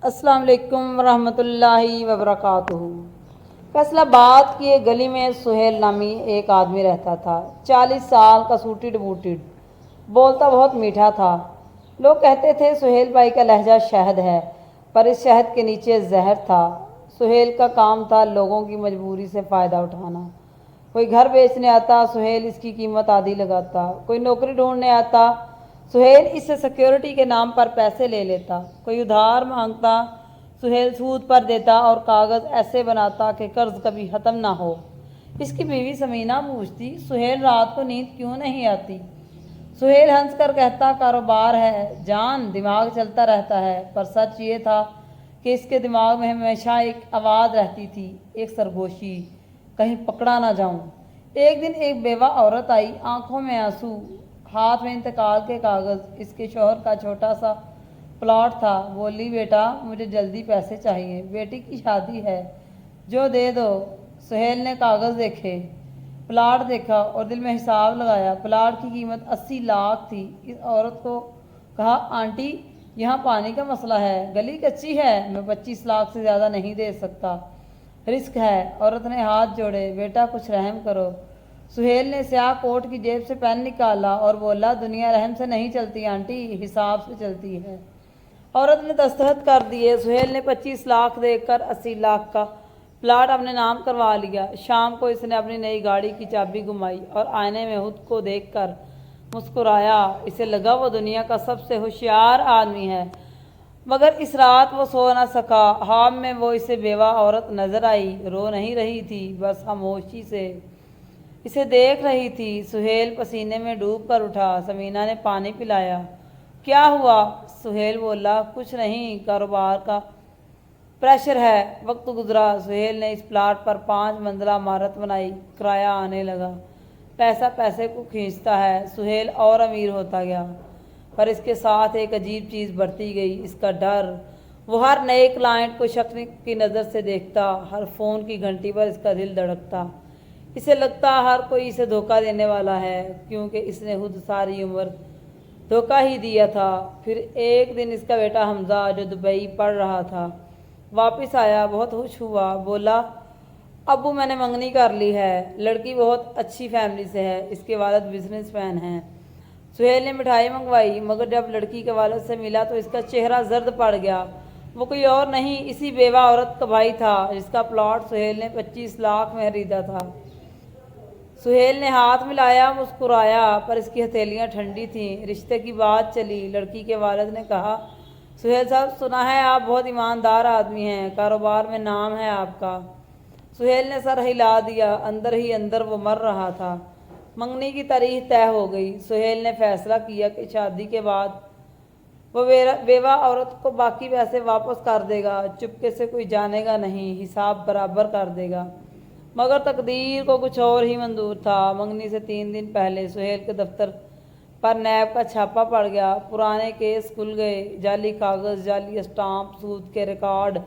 अस्सलाम वालेकुम रहमतुल्लाहि वबरकातुहू। फैसलाबाद की एक गली में सुहेल नामी एक आदमी रहता था। 40 साल का, सूटिड बूटिड, बोलता बहुत मीठा था। लोग कहते थे सुहेल भाई का लहजा शहद है, पर इस शहद के नीचे जहर था। सुहेल का काम था लोगों की मजबूरी से फ़ायदा उठाना। कोई घर बेचने आता, सुहेल इसकी कीमत आधी लगाता। कोई नौकरी ढूंढने आता, सुहेल इससे सिक्योरिटी के नाम पर पैसे ले लेता। कोई उधार मांगता, सुहेल सूद पर देता और कागज़ ऐसे बनाता कि कर्ज कभी ख़त्म ना हो। इसकी बीवी समीना पूछती, सुहेल रात को नींद क्यों नहीं आती? सुहेल हंस कर कहता, कारोबार है जान, दिमाग चलता रहता है। पर सच ये था कि इसके दिमाग में हमेशा एक आवाज़ रहती थी, एक सरगोशी, कहीं पकड़ा ना जाऊं। एक दिन एक बेवा औरत आई, आंखों में आंसू, हाथ में इंतकाल के कागज़। इसके शौहर का छोटा सा प्लॉट था। बोली, बेटा मुझे जल्दी पैसे चाहिए, बेटी की शादी है, जो दे दो। सुहेल ने कागज़ देखे, प्लाट देखा और दिल में हिसाब लगाया। प्लाट की कीमत 80 लाख थी। इस औरत को कहा, आंटी यहाँ पानी का मसला है, गली कच्ची है, मैं 25 लाख से ज़्यादा नहीं दे सकता, रिस्क है। औरत ने हाथ जोड़े, बेटा कुछ रहम करो। सुहेल ने स्याह कोट की जेब से पेन निकाला और बोला, दुनिया रहम से नहीं चलती आंटी, हिसाब से चलती है। औरत ने दस्तखत कर दिए। सुहेल ने 25 लाख देकर 80 लाख का प्लाट अपने नाम करवा लिया। शाम को इसने अपनी नई गाड़ी की चाबी घुमाई और आईने में खुद को देखकर मुस्कुराया। इसे लगा वो दुनिया का सबसे होशियार आदमी है। मगर इस रात वो सो न सका। ख्वाब में वो इसे बेवा औरत नजर आई। रो नहीं रही थी, बस खामोशी से इसे देख रही थी। सुहेल पसीने में डूब कर उठा। समीना ने पानी पिलाया। क्या हुआ? सुहेल बोला, कुछ नहीं, कारोबार का प्रेशर है। वक्त गुजरा। सुहेल ने इस प्लाट पर 5 मंजिला इमारत बनाई। किराया आने लगा। पैसा पैसे को खींचता है। सुहेल और अमीर होता गया, पर इसके साथ एक अजीब चीज़ बढ़ती गई, इसका डर। वो हर नए क्लाइंट को शक की नज़र से देखता। हर फ़ोन की घंटी पर इसका दिल धड़कता। इसे लगता हर कोई इसे धोखा देने वाला है, क्योंकि इसने खुद सारी उम्र धोखा ही दिया था। फिर एक दिन इसका बेटा हमजा, जो दुबई पढ़ रहा था, वापस आया। बहुत खुश हुआ। बोला, अब्बू मैंने मंगनी कर ली है। लड़की बहुत अच्छी फैमिली से है, इसके वालिद बिजनेसमैन हैं। सुहेल ने मिठाई मंगवाई, मगर जब लड़की के वालिद से मिला तो इसका चेहरा जर्द पड़ गया। वो कोई और नहीं, इसी बेवा औरत का भाई था, जिसका प्लॉट सुहेल ने 25 लाख में खरीदा था। सुहेल ने हाथ मिलाया, मुस्कुराया, पर इसकी हथेलियां ठंडी थीं। रिश्ते की बात चली। लड़की के वालिद ने कहा, सुहेल साहब, सुना है आप बहुत ईमानदार आदमी हैं, कारोबार में नाम है आपका। सुहेल ने सर हिला दिया। अंदर ही अंदर वो मर रहा था। मंगनी की तारीख तय हो गई। सुहेल ने फैसला किया कि शादी के बाद वो बेवा औरत को बाकी पैसे वापस कर देगा। चुपके से कोई जानेगा नहीं, हिसाब बराबर कर देगा। मगर तकदीर को कुछ और ही मंजूर था। मंगनी से 3 दिन पहले सुहेल के दफ्तर पर नैब का छापा पड़ गया। पुराने केस खुल गए। जाली कागज़, जाली स्टाम्प, सूद के रिकॉर्ड।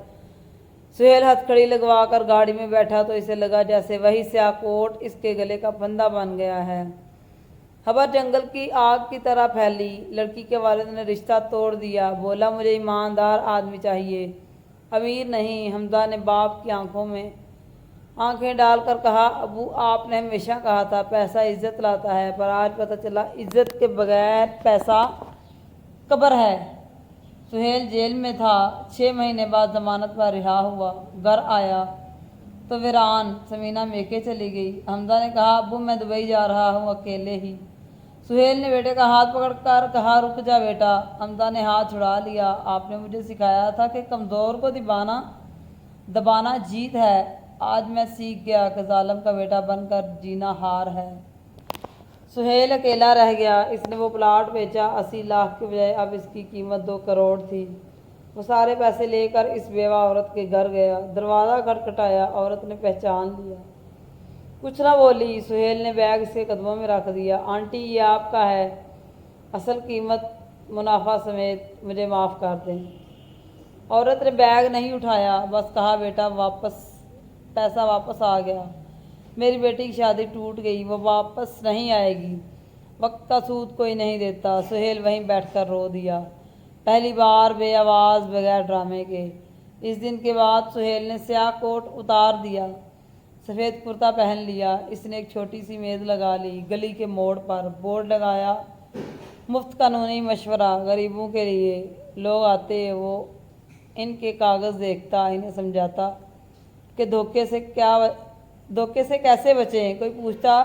सुहेल हथकड़ी लगवा कर गाड़ी में बैठा तो इसे लगा जैसे वही स्याकोट इसके गले का फंदा बन गया है। खबर जंगल की आग की तरह फैली। लड़की के वालिद ने रिश्ता तोड़ दिया। बोला, मुझे ईमानदार आदमी चाहिए, अमीर नहीं। हमजा ने बाप की आंखों में आंखें डालकर कहा, अबू आपने हमेशा कहा था पैसा इज्जत लाता है, पर आज पता चला इज्जत के बगैर पैसा कब्र है। सुहेल जेल में था। 6 महीने बाद जमानत पर रिहा हुआ। घर आया तो वीरान। समीना मेके चली गई। हमजा ने कहा, अबू मैं दुबई जा रहा हूँ, अकेले ही। सुहेल ने बेटे का हाथ पकड़कर कहा, रुक जा बेटा। हमजा ने हाथ छुड़ा लिया। आपने मुझे सिखाया था कि कमज़ोर को दबाना जीत है। आज मैं सीख गया कि जालिम का बेटा बनकर जीना हार है। सुहेल अकेला रह गया। इसने वो प्लाट बेचा। 80 लाख के बजाय अब इसकी कीमत 2 करोड़ थी। वो सारे पैसे लेकर इस बेवा औरत के घर गया। दरवाज़ा खटखटाया। औरत ने पहचान लिया। कुछ ना बोली। सुहेल ने बैग इसके कदमों में रख दिया। आंटी, ये आपका है, असल कीमत मुनाफा समेत, मुझे माफ़ कर दें। औरत ने बैग नहीं उठाया, बस कहा, बेटा पैसा वापस आ गया। मेरी बेटी की शादी टूट गई, वो वापस नहीं आएगी। वक्त का सूद कोई नहीं देता। सुहेल वहीं बैठकर रो दिया। पहली बार बे आवाज़ बगैर ड्रामे के। इस दिन के बाद सुहेल ने स्याह कोट उतार दिया, सफ़ेद कुर्ता पहन लिया। इसने एक छोटी सी मेज़ लगा ली। गली के मोड़ पर बोर्ड लगाया, मुफ्त कानूनी मशवरा गरीबों के लिए। लोग आते, वो इनके कागज़ देखता, इन्हें समझाता कि धोखे से कैसे बचें। कोई पूछता,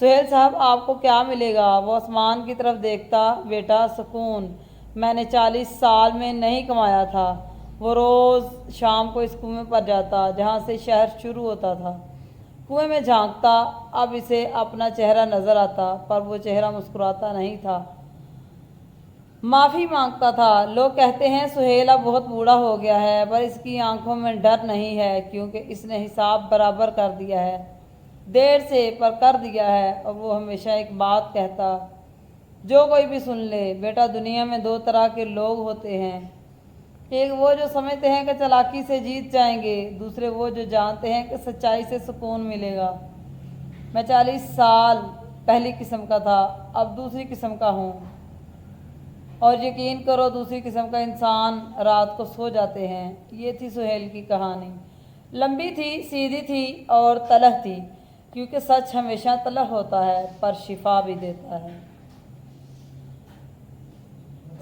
सुहेल साहब आपको क्या मिलेगा? वो आसमान की तरफ देखता, बेटा सुकून मैंने 40 साल में नहीं कमाया था। वो रोज़ शाम को इस कुएं पर जाता जहाँ से शहर शुरू होता था। कुएं में झांकता, अब इसे अपना चेहरा नज़र आता, पर वो चेहरा मुस्कुराता नहीं था, माफ़ी मांगता था। लोग कहते हैं सुहेल अब बहुत बूढ़ा हो गया है, पर इसकी आंखों में डर नहीं है, क्योंकि इसने हिसाब बराबर कर दिया है, देर से पर कर दिया है। और वो हमेशा एक बात कहता, जो कोई भी सुन ले, बेटा दुनिया में दो तरह के लोग होते हैं, एक वो जो समझते हैं कि चालाकी से जीत जाएंगे, दूसरे वो जो जानते हैं कि सच्चाई से सुकून मिलेगा। मैं 40 साल पहली किस्म का था, अब दूसरी किस्म का हूँ, और यकीन करो दूसरी किस्म का इंसान रात को सो जाते हैं। ये थी सुहेल की कहानी। लंबी थी, सीधी थी और तलह थी, क्योंकि सच हमेशा तलह होता है पर शिफा भी देता है।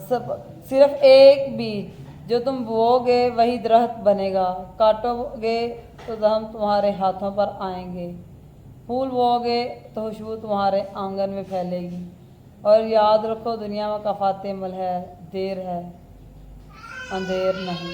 सिर्फ एक बीज जो तुम बोओगे वही दरख्त बनेगा। काटोगे तो दम तुम्हारे हाथों पर आएंगे, फूल बोओगे तो खुशबू तुम्हारे आंगन में फैलेगी। और याद रखो दुनिया में का फातेमल है, देर है अंधेर नहीं।